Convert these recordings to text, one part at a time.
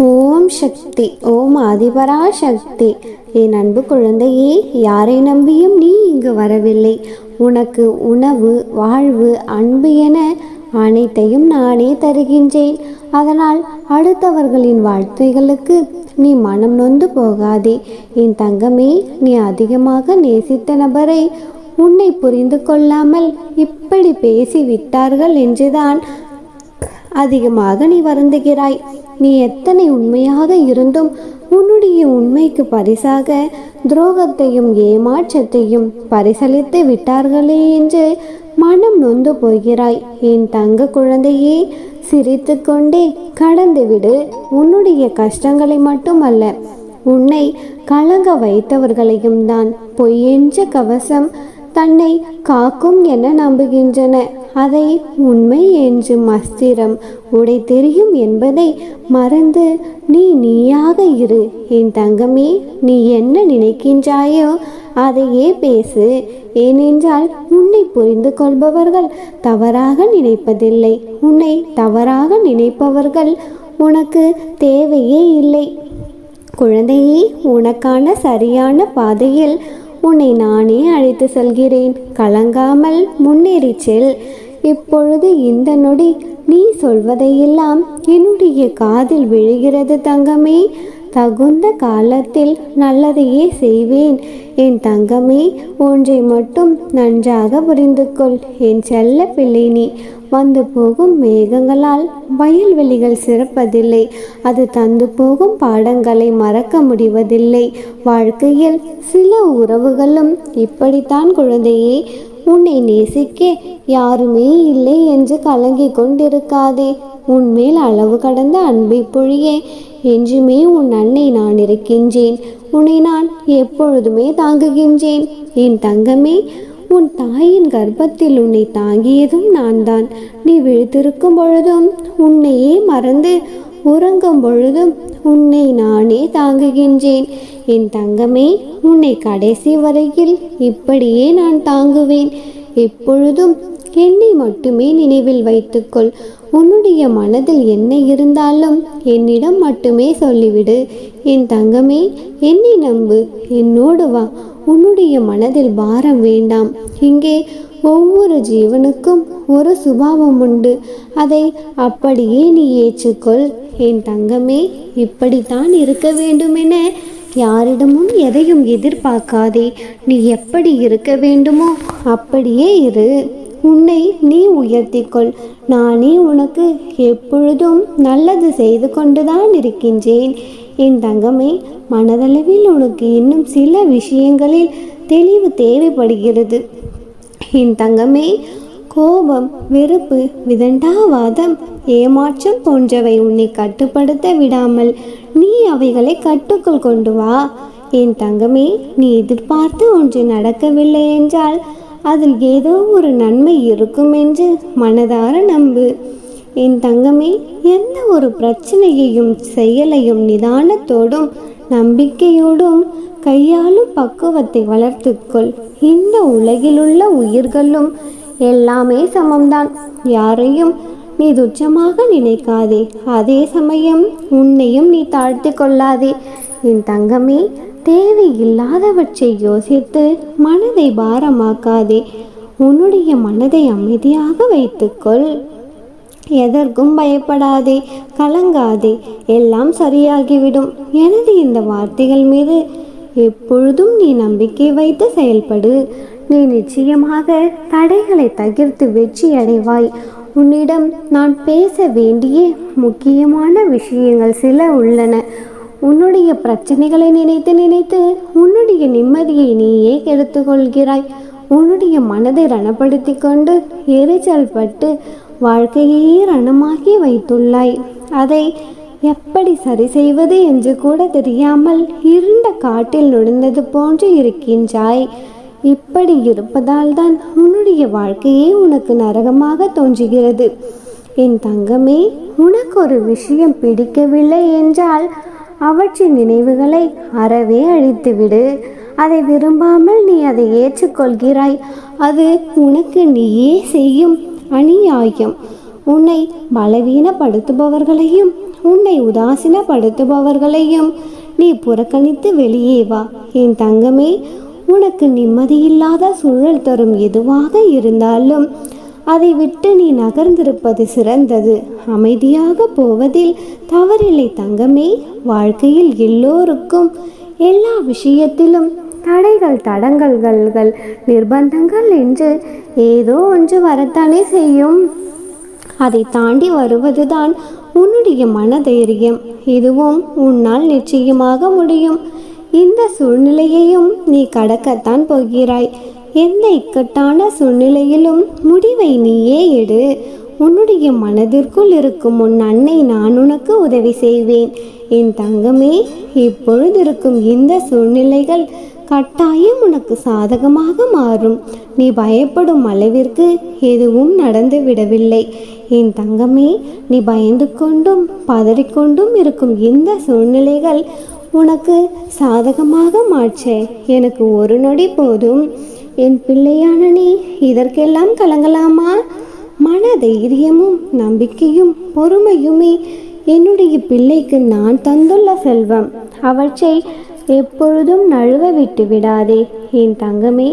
ஓம் சக்தி. ஓம் ஆதிபரா சக்தி. என் அன்பு குழந்தையே, யாரை நம்பியும் நீ இங்கு வரவில்லை. உனக்கு உணவு, வாழ்வு, அன்பு என அனைத்தையும் நானே தருகின்றேன். அதனால் அடுத்தவர்களின் வாழ்த்துகளுக்கு நீ மனம் நொந்து போகாதே. என் தங்கமே, நீ அதிகமாக நேசித்த நபரை உன்னை புரிந்து கொள்ளாமல் இப்படி பேசி விட்டார்கள் என்றுதான் அதிகமாக நீ வருந்துகிறாய். நீ எத்தனை உண்மையாக இருந்தும் உன்னுடைய உண்மைக்கு பரிசாக துரோகத்தையும் ஏமாற்றத்தையும் பரிசளித்து விட்டார்களே என்று மனம் நொந்து போகிறாய். என் தங்க குழந்தையே, சிரித்து கொண்டே கடந்துவிடு. உன்னுடைய கஷ்டங்களை மட்டுமல்ல, உன்னை கலங்க வைத்தவர்களையும் தான் பொய்யென்ற கவசம் தன்னை காக்கும் என நம்புகின்றன. அதை உண்மை என்று மஸ்திரம் உடை தெரியும் என்பதை மறந்து நீயாக இரு. என் தங்கமே, நீ என்ன நினைக்கின்றாயோ அதையே பேசு. ஏனென்றால் உன்னை புரிந்து கொள்பவர்கள் தவறாக நினைப்பதில்லை. உன்னை தவறாக நினைப்பவர்கள் உனக்கு தேவையே இல்லை. குழந்தையே, உனக்கான சரியான பாதையில் உன்னை நானே அழைத்து செல்கிறேன். கலங்காமல் முன்னேறி செல். இப்பொழுது இந்த நொடி நீ சொல்வதையெல்லாம் என்னுடைய காதில் விழுகிறது தங்கமே. தகுந்த காலத்தில் நல்லதையே செய்வேன். என் தங்கமே, ஒன்றை மட்டும் நன்றாக புரிந்து கொள். என் செல்ல பிள்ளை, நீ வந்து போகும் மேகங்களால் வயல்வெளிகள் சிறப்பதில்லை. அது தந்து போகும் பாடங்களை மறக்க முடிவதில்லை. வாழ்க்கையில் சில உறவுகளும் இப்படித்தான் குழந்தையே. உன்னை நேசிக்க யாருமே இல்லை என்று கலங்கிக் கொண்டிருக்காதே. உன்மேல் அளவு கடந்த அன்பை பொழிய என்றுமே உன் அன்னை நான் இருக்கின்றேன். உன்னை நான் எப்பொழுதுமே தாங்குகின்றேன். என் தங்கமே, உன் தாயின் கர்ப்பத்தில் உன்னை தாங்கியதும் நான் தான். நீ விழித்திருக்கும் பொழுதும் உன்னையே மறந்து உறங்கும் பொழுதும் உன்னை நானே தாங்குகின்றேன். என் தங்கமே, உன்னை கடைசி வரையில் இப்படியே நான் தாங்குவேன். எப்பொழுதும் என்னை மட்டுமே நினைவில் வைத்துக்கொள். உன்னுடைய மனதில் என்ன இருந்தாலும் என்னிடம் மட்டுமே சொல்லிவிடு. என் தங்கமே, என்னை நம்பு. என்னோடு வா. உன்னுடைய மனதில் பாரம் வேண்டாம். இங்கே ஒவ்வொரு ஜீவனுக்கும் ஒரு சுபாவம் உண்டு. அதை அப்படியே நீ ஏற்றுக்கொள். என் தங்கமே, இப்படித்தான் இருக்க வேண்டுமென யாரிடமும் எதையும் எதிர்பார்க்காதே. நீ எப்படி இருக்க வேண்டுமோ அப்படியே இரு. உன்னை நீ உயர்த்திக்கொள். நானே உனக்கு எப்பொழுதும் நல்லது செய்து கொண்டுதான் இருக்கின்றேன். என் தங்கமே, மனதளவில் உனக்கு இன்னும் சில விஷயங்களில் தெளிவு தேவைப்படுகிறது. என் தங்கமே, கோபம், வெறுப்பு, விதண்டாவாதம், ஏமாற்றம் போன்றவை உன்னை கட்டுப்படுத்த விடாமல் நீ அவைகளை கட்டுக்குள் கொண்டு வா. என் தங்கமே, நீ எதிர்பார்த்து ஒன்று நடக்கவில்லை என்றால் அதில் ஏதோ ஒரு நன்மை இருக்கும் என்று மனதார நம்பு. என் தங்கமே, எந்த ஒரு பிரச்சனையையும் செயலையும் நிதானத்தோடும் நம்பிக்கையோடும் கையாளும் பக்குவத்தை வளர்த்துக்கொள். இந்த உலகிலுள்ள உயிர்களும் எல்லாமே சமம்தான். யாரையும் நீ துச்சமாக நினைக்காதே. அதே சமயம் உன்னையும் நீ தாழ்த்தி கொள்ளாதே. என் தங்கமே, தேவையில்லாதவற்றை யோசித்து மனதை பாரமாக்காதே. உன்னுடைய மனதை அமைதியாக வைத்துக்கொள். எதற்கும் பயப்படாதே, கலங்காதே. எல்லாம் சரியாகிவிடும். எனது இந்த வார்த்தைகள் மீது எப்பொழுதும் நீ நம்பிக்கை வைத்து செயல்படு. நீ நிச்சயமாக தடைகளை தகர்த்து வெற்றி அடைவாய். உன்னிடம் நான் பேச வேண்டிய முக்கியமான விஷயங்கள் சில உள்ளன. உன்னுடைய பிரச்சனைகளை நினைத்து நினைத்து உன்னுடைய நிம்மதியை நீயே கெடுத்து கொள்கிறாய். உன்னுடைய மனதை ரணப்படுத்தி கொண்டு எரிச்சல் பட்டு வாழ்க்கையே ரணமாக்கி வைத்துள்ளாய். அதை எப்படி சரி செய்வது என்று கூட தெரியாமல் இருண்ட காட்டில் நுழைந்தது போன்று இருக்கின்றாய். இப்படி இருப்பதால் தான் உன்னுடைய வாழ்க்கையே உனக்கு நரகமாக தோன்றுகிறது. என் தங்கமே, உனக்கு ஒரு விஷயம் பிடிக்கவில்லை என்றால் அவற்றின் நினைவுகளை அறவே அழித்துவிடு. அதை விரும்பாமல் நீ அதை ஏற்றுக்கொள்கிறாய். அது உனக்கு நீயே செய்யும் அநியாயம். உன்னை பலவீனப்படுத்துபவர்களையும் உன்னை உதாசீனப்படுத்துபவர்களையும் நீ புறக்கணித்து வெளியே வா. என் தங்கமே, உனக்கு நிம்மதியில்லாத சூழல் தரும் எதுவாக இருந்தாலும் அதை விட்டு நீ நகர்ந்திருப்பது சிறந்தது. அமைதியாக போவதில் தவறில்லை தங்கமே. வாழ்க்கையில் எல்லோருக்கும் எல்லா விஷயத்திலும் தடைகள், தடங்கல்கள், நிர்பந்தங்கள் என்று ஏதோ ஒன்று வரத்தானே செய்யும். அதை தாண்டி வருவதுதான் உன்னுடைய மனதைரியம். இதுவும் உன்னால் நிச்சயமாக முடியும். இந்த சூழ்நிலையையும் நீ கடக்கத்தான் போகிறாய். எந்த இக்கட்டான சூழ்நிலையிலும் முடிவை நீயே எடு. உன்னுடைய மனதிற்குள் இருக்கும் உன் அன்னை நான் உனக்கு உதவி செய்வேன். என் தங்கமே, இப்பொழுது இருக்கும் இந்த சூழ்நிலைகள் கட்டாயம் உனக்கு சாதகமாக மாறும். நீ பயப்படும் அளவிற்கு எதுவும் நடந்து விடவில்லை. என் தங்கமே, நீ பயந்து கொண்டும் பதறிக்கொண்டும் இருக்கும் இந்த சூழ்நிலைகள் உனக்கு சாதகமாக மாற்ற எனக்கு ஒரு நொடி போதும். என் பிள்ளையான நீ இதற்கெல்லாம் கலங்கலாமா? மன தைரியமும் நம்பிக்கையும் பொறுமையுமே என்னுடைய பிள்ளைக்கு நான் தந்துள்ள செல்வம். அவற்றை எப்பொழுதும் நழுவ விட்டு விடாதே என் தங்கமே.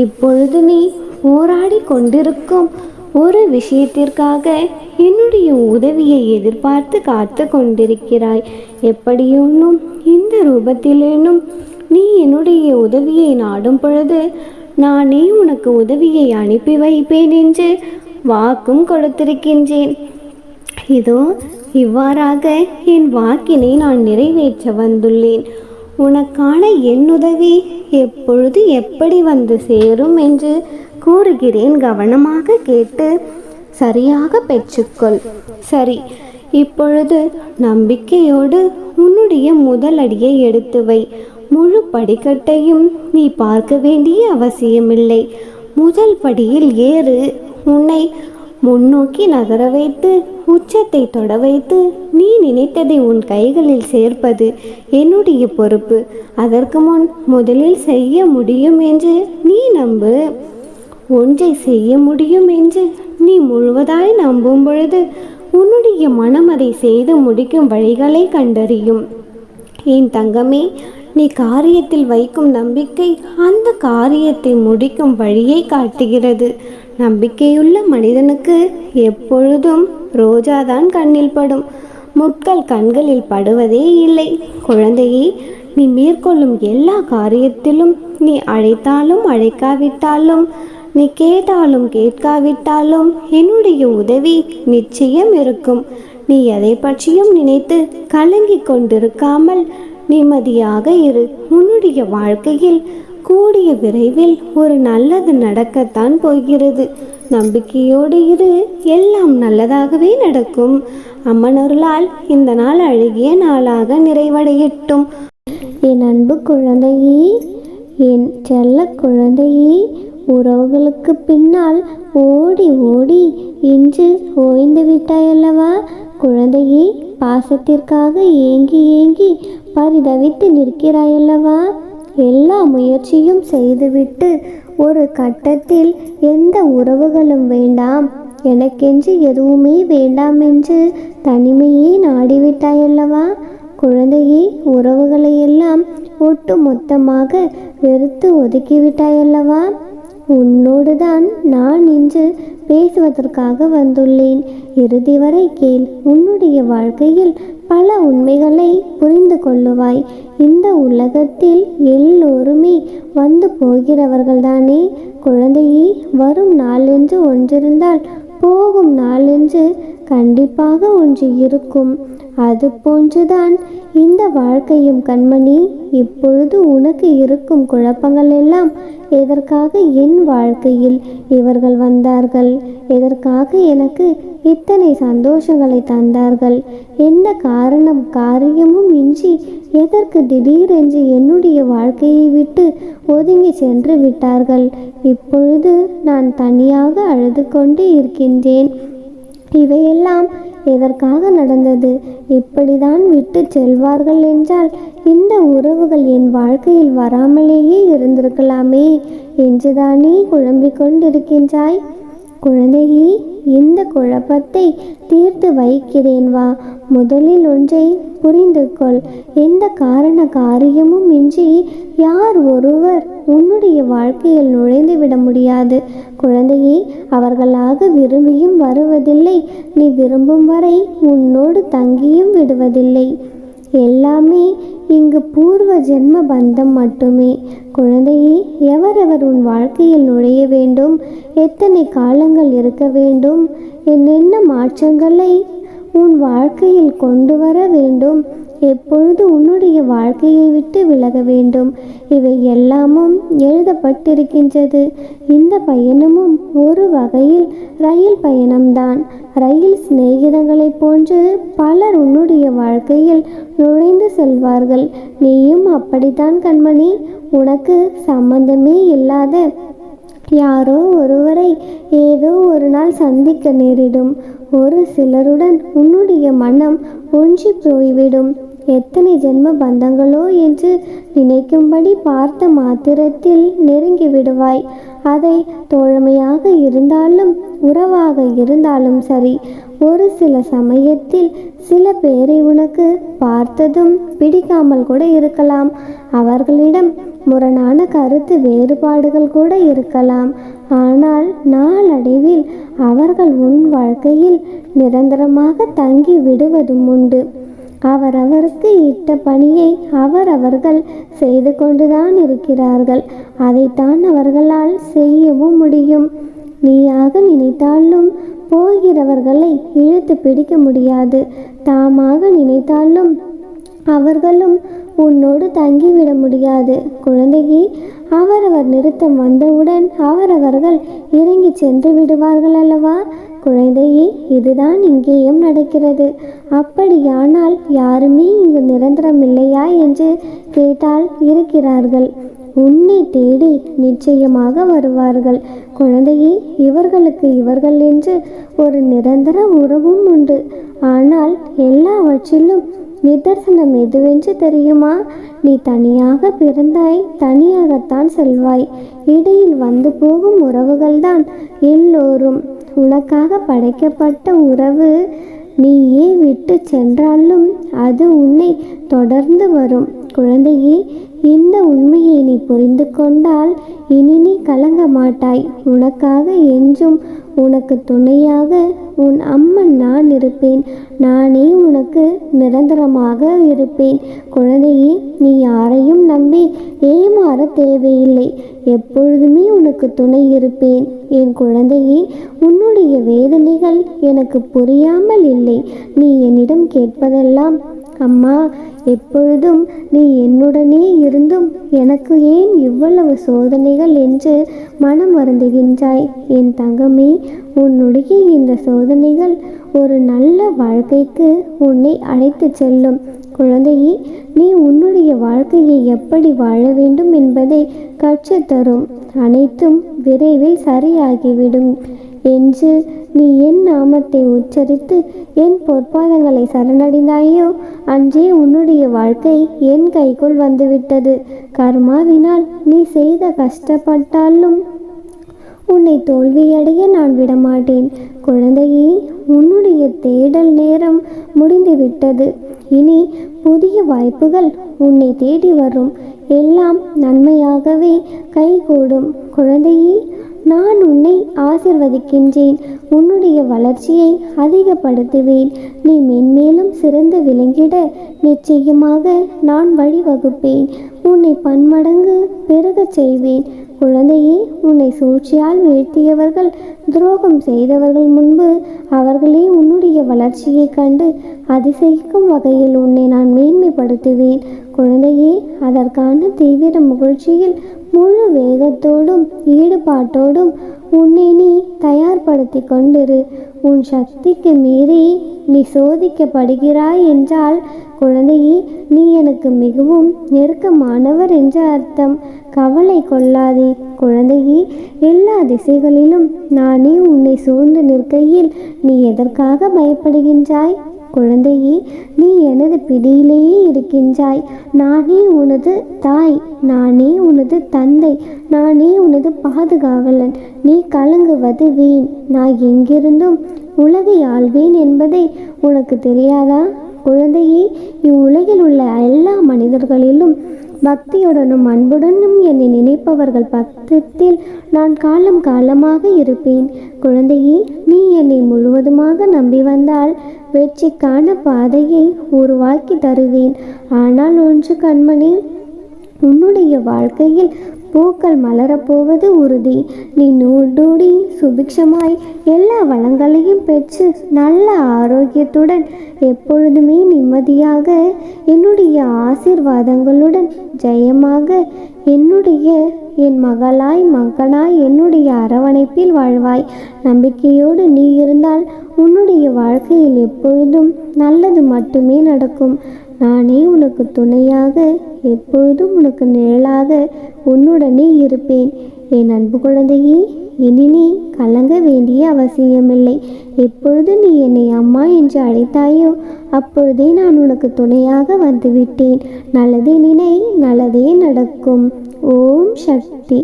இப்பொழுது நீ போராடி கொண்டிருக்கும் ஒரு விஷயத்திற்காக என்னுடைய உதவியை எதிர்பார்த்து காத்து கொண்டிருக்கிறாய். எப்படியோனும் இந்த ரூபத்திலேனும் நீ என்னுடைய உதவியை நாடும் பொழுது நானே உனக்கு உதவியை அனுப்பி வைப்பேன் என்று வாக்கும் கொடுத்திருக்கின்றேன். இதோ இவ்வாறாக என் வாக்கினை நான் நிறைவேற்ற வந்துள்ளேன். உனக்கான என் உதவி எப்பொழுது எப்படி வந்து சேரும் என்று கூறுகிறேன். கவனமாக கேட்டு சரியாக பெற்றுக்கொள். சரி, இப்பொழுது நம்பிக்கையோடு உன்னுடைய முதல் அடியை எடுத்து வை. முழு படிக்கட்டையும் நீ பார்க்க வேண்டிய அவசியமில்லை. முதல் படியில் ஏறு. உன்னை முன்னோக்கி நகர வைத்து உச்சத்தை தொட வைத்து நீ நினைத்ததை உன் கைகளில் சேர்ப்பது என்னுடைய பொறுப்பு. அதற்கு முன் முதலில் செய்ய முடியும் என்று நீ நம்பு. ஒன்றை செய்ய முடியும் என்று நீ முழுவதாய் நம்பும் பொழுது உன்னுடைய மனம் அதை செய்து முடிக்கும் வழிகளை கண்டறியும். என் தங்கமே, நீ காரியத்தில் வைக்கும் நம்பிக்கை அந்த காரியத்தை முடிக்கும் வழியை காட்டுகிறது. நம்பிக்கையுள்ள மனிதனுக்கு எப்பொழுதும் ரோஜாதான் கண்ணில் படும், முட்கள் கண்களில் படுவதே இல்லை. குழந்தையே, நீ மேற்கொள்ளும் எல்லா காரியத்திலும் நீ அழைத்தாலும் அழைக்காவிட்டாலும், நீ கேட்டாலும் கேட்காவிட்டாலும் என்னுடைய உதவி நிச்சயம் இருக்கும். நீ எதை பற்றியும் நினைத்து கலங்கிக் கொண்டிருக்காமல் நிம்மதியாக இரு. உன்னுடைய வாழ்க்கையில் கூடிய விரைவில் ஒரு நல்லது நடக்கத்தான் போகிறது. நம்பிக்கையோடு இரு, எல்லாம் நல்லதாகவே நடக்கும். அம்மனருளால் இந்த நாள் அழகிய நாளாக நிறைவடையட்டும். என் அன்பு குழந்தையே, என் செல்ல குழந்தையே, உறவுகளுக்கு பின்னால் ஓடி ஓடி இன்று ஓய்ந்து விட்டாயல்லவா? குழந்தையே, பாசத்திற்காக ஏங்கி ஏங்கி பரிதவித்து நிற்கிறாயல்லவா? எல்லா முயற்சியும் செய்துவிட்டு ஒரு கட்டத்தில் எந்த உறவுகளும் வேண்டாம், எனக்கென்று எதுவுமே வேண்டாம் என்று தனிமையே நாடிவிட்டாயல்லவா? குழந்தையே, உறவுகளை எல்லாம் ஒட்டு மொத்தமாக வெறுத்து ஒதுக்கிவிட்டாயல்லவா? உன்னோடுதான் நான் இன்று பேசுவதற்காக வந்துள்ளேன். இறுதி வரை கேள். உன்னுடைய வாழ்க்கையில் பல உண்மைகளை புரிந்து கொள்ளுவாய். இந்த உலகத்தில் எல்லோருமே வந்து போகிறவர்கள்தானே குழந்தையே. வரும் நாள் என்று ஒன்றிருந்தால் போகும் நாள் என்று கண்டிப்பாக ஒன்று இருக்கும். அது போன்றுதான் இந்த வாழ்க்கையும் கண்மணி. இப்பொழுது உனக்கு இருக்கும் குழப்பங்கள் எல்லாம் எதற்காக என் வாழ்க்கையில் இவர்கள் வந்தார்கள், எதற்காக எனக்கு இத்தனை சந்தோஷங்களை தந்தார்கள், என்ன காரியமும் இன்றி எதற்கு திடீரென்று என்னுடைய வாழ்க்கையை விட்டு ஒதுங்கி சென்று விட்டார்கள். இப்பொழுது நான் தனியாக அழுது கொண்டு இருக்கின்றேன். இவையெல்லாம் எதற்காக நடந்தது? இப்படிதான் விட்டு செல்வார்கள் என்றால் இந்த உறவுகள் என் வாழ்க்கையில் வராமலேயே இருந்திருக்கலாமே என்றுதானே குழம்பிக் கொண்டிருக்கின்றாய்? குழந்தையே, இந்த குழப்பத்தை தீர்த்து வைக்கிறேன் வா. முதலில் ஒன்றை புரிந்து கொள். எந்த காரண காரியமும் இன்றி யார் ஒருவர் உன்னுடைய வாழ்க்கையில் நுழைந்து விட முடியாது. குழந்தையே, அவர்களாக விரும்பியும் வருவதில்லை. நீ விரும்பும் வரை உன்னோடு தங்கியும் விடுவதில்லை. எல்லாமே இங்கு பூர்வ ஜென்ம பந்தம் மட்டுமே. குழந்தையே, எவரவர் உன் வாழ்க்கையில் நுழைய வேண்டும், எத்தனை காலங்கள் இருக்க வேண்டும், என்னென்ன மாற்றங்களை உன் வாழ்க்கையில் கொண்டு வர வேண்டும், எப்பொழுது உன்னுடைய வாழ்க்கையை விட்டு விலக வேண்டும், இவை எல்லாமும் எழுதப்பட்டிருக்கின்றது. இந்த பயணமும் ஒரு வகையில் ரயில் பயணம்தான். ரயில் சிநேகிதங்களைப் போன்று பலர் உன்னுடைய வாழ்க்கையில் நுழைந்து செல்வார்கள். நீயும் அப்படித்தான் கண்மணி. உனக்கு சம்பந்தமே இல்லாத யாரோ ஒருவரை ஏதோ ஒரு நாள் சந்திக்க நேரிடும். ஒரு சிலருடன் உன்னுடைய மனம் ஒன்றி போய்விடும். எத்தனை ஜென்ம பந்தங்களோ என்று நினைக்கும்படி பார்த்த மாத்திரத்தில் நெருங்கி விடுவாய். அதை தோழமையாக இருந்தாலும் உறவாக இருந்தாலும் சரி, ஒரு சில சமயத்தில் சில பேரை உனக்கு பார்த்ததும் பிடிக்காமல் கூட இருக்கலாம். அவர்களிடம் முரணான கருத்து வேறுபாடுகள் கூட இருக்கலாம். ஆனால் நாளடைவில் அவர்கள் உன் வாழ்க்கையில் நிரந்தரமாக தங்கி விடுவதும் உண்டு. அவரவருக்கு இட்ட பணியை அவர்கள் செய்து கொண்டுதான் இருக்கிறார்கள். அதைத்தான் அவர்களால் செய்யவும் முடியும். நீயாக நினைத்தாலும் போகிறவர்களை இழுத்து பிடிக்க முடியாது. தாமாக நினைத்தாலும் அவர்களும் உன்னோடு தங்கிவிட முடியாது. குழந்தையே, அவரவர் நிறுத்தம் வந்தவுடன் அவரவர்கள் இறங்கி சென்று விடுவார்கள் அல்லவா? குழந்தையே, இதுதான் இங்கேயும் நடக்கிறது. அப்படியானால் யாருமே இங்கு நிரந்தரம் இல்லையா என்று கேட்டால் இருக்கிறார்கள். உன்னை தேடி நிச்சயமாக வருவார்கள். குழந்தையே, இவர்களுக்கு இவர்கள் என்று ஒரு நிரந்தர உறவும் உண்டு. ஆனால் எல்லாவற்றிலும் நிதர்சனம் எதுவென்று தெரியுமா? நீ தனியாக பிறந்தாய், தனியாகத்தான் செல்வாய். இடையில் வந்து போகும் உறவுகள்தான் எல்லோரும். உனக்காக படைக்கப்பட்ட உறவு நீயே விட்டு சென்றாலும் அது உன்னை தொடர்ந்து வரும். குழந்தையே, இந்த உண்மையை நீ புரிந்து கொண்டால் இனி நீ கலங்க மாட்டாய். உனக்காக என்றும் உனக்கு துணையாக உன் அம்மன் நான் இருப்பேன். நானே உனக்கு நிரந்தரமாக இருப்பேன். குழந்தையே, நீ யாரையும் நம்பி ஏமாற தேவையில்லை. எப்பொழுதுமே உனக்கு துணை இருப்பேன். என் குழந்தையே, உன்னுடைய வேதனைகள் எனக்கு புரியாமல் இல்லை. நீ என்னிடம் கேட்பதெல்லாம், அம்மா, எப்பொழுதும் நீ என்னுடனே இருந்தும் எனக்கு ஏன் இவ்வளவு சோதனைகள் என்று மனம் வருந்துகின்றாய். என் தங்கமே, உன்னுடைய இந்த சோதனைகள் ஒரு நல்ல வாழ்க்கைக்கு உன்னை அழைத்து செல்லும். குழந்தையே, நீ உன்னுடைய வாழ்க்கையை எப்படி வாழ வேண்டும் என்பதை கற்றுத்தரும். அனைத்தும் விரைவில் சரியாகிவிடும் என்று நீ என் நாமத்தை உச்சரித்து என் பொற்பாதங்களை சரணடைந்தாயோ அன்றே உன்னுடைய வாழ்க்கை என் கைக்குள் வந்துவிட்டது. கர்மாவினால் நீ செய்த கஷ்டப்பட்டாலும் உன்னை தோல்வியடைய நான் விடமாட்டேன். குழந்தையே, உன்னுடைய தேடல் நேரம் முடிந்துவிட்டது. இனி புதிய வாய்ப்புகள் உன்னை தேடி வரும். எல்லாம் நன்மையாகவே கைகூடும். குழந்தையே, நான் உன்னை ஆசிர்வதிக்கின்றேன். உன்னுடைய வளர்ச்சியை அதிகப்படுத்துவேன். நீ மென்மேலும் சிறந்து விளங்கிட நிச்சயமாக நான் வழிவகுப்பேன். உன்னை பன்மடங்கு பெருகச் செய்வேன். குழந்தையே, உன்னை சூழ்ச்சியால் வீழ்த்தியவர்கள், துரோகம் செய்தவர்கள் முன்பு அவர்களே உன்னுடைய வளர்ச்சியை கண்டு அதிசயிக்கும் வகையில் உன்னை நான் மேன்மைப்படுத்துவேன். குழந்தையே, அதற்கான தீவிர முயற்சியில் முழு வேகத்தோடும் ஈடுபாட்டோடும் உன்னை நீ தயார்படுத்தி கொண்டிரு. உன் சக்திக்கு மீறி நீ சோதிக்கப்படுகிறாய் என்றால் குழந்தையே, நீ எனக்கு மிகவும் நெருக்கமானவர் என்ற அர்த்தம். கவலை கொள்ளாதே குழந்தையே. எல்லா திசைகளிலும் நானே உன்னை சூழ்ந்து நிற்கையில் நீ எதற்காக பயப்படுகின்றாய்? குழந்தையே, நீ எனது பிடியிலேயே இருக்கின்றாய். நானே உனது தாய், நானே உனது தந்தை, நானே உனது பாதுகாவலன். நீ கலங்குவது வீண். நான் எங்கிருந்தும் உலகை ஆள்வேன் என்பதை உனக்கு தெரியாதா? குழந்தையே, இவ்வுலகில் உள்ள எல்லா மனிதர்களிலும் பக்தியுடனும் அன்புடனும் என்னை நினைப்பவர்கள் பக்கத்தில் நான் காலம் காலமாக இருப்பேன். குழந்தையே, நீ என்னை முழுவதுமாக நம்பி வந்தால் வெற்றிக்கான பாதையை உருவாக்கி தருவேன். ஆனால் ஒன்று கண்மணி, உன்னுடைய வாழ்க்கையில் பூக்கள் மலரப்போவது உறுதி. நீ நூடூடி சுபிக்ஷமாய் எல்லா வளங்களையும் பெற்று நல்ல ஆரோக்கியத்துடன் எப்பொழுதுமே நிம்மதியாக என்னுடைய ஆசீர்வாதங்களுடன் ஜெயமாக என் மகனாய் என்னுடைய அரவணைப்பில் வாழ்வாய். நம்பிக்கையோடு நீ இருந்தால் உன்னுடைய வாழ்க்கையில் எப்பொழுதும் நல்லது மட்டுமே நடக்கும். நானே உனக்கு துணையாக, எப்பொழுதும் உனக்கு நிழலாக உன்னுடனே இருப்பேன். என் அன்பு குழந்தையே, இனி நீ கலங்க வேண்டிய அவசியமில்லை. எப்பொழுது நீ என்னை அம்மா என்று அழைத்தாயோ அப்பொழுதே நான் உனக்கு துணையாக வந்துவிட்டேன். நல்லதே நினை, நல்லதே நடக்கும். ஓம் சக்தி,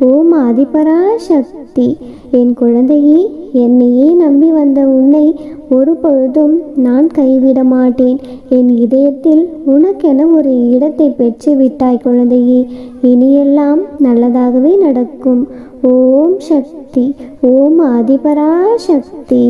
ஓம் ஆதிபரா சக்தி. என் குழந்தையே, என்னையே நம்பி வந்த உன்னை ஒரு பொழுதும் நான் கைவிட மாட்டேன். என் இதயத்தில் உனக்கென ஒரு இடத்தை பெற்று விட்டாய் குழந்தையே. இனியெல்லாம் நல்லதாகவே நடக்கும். ஓம் சக்தி, ஓம் ஆதிபரா சக்தி.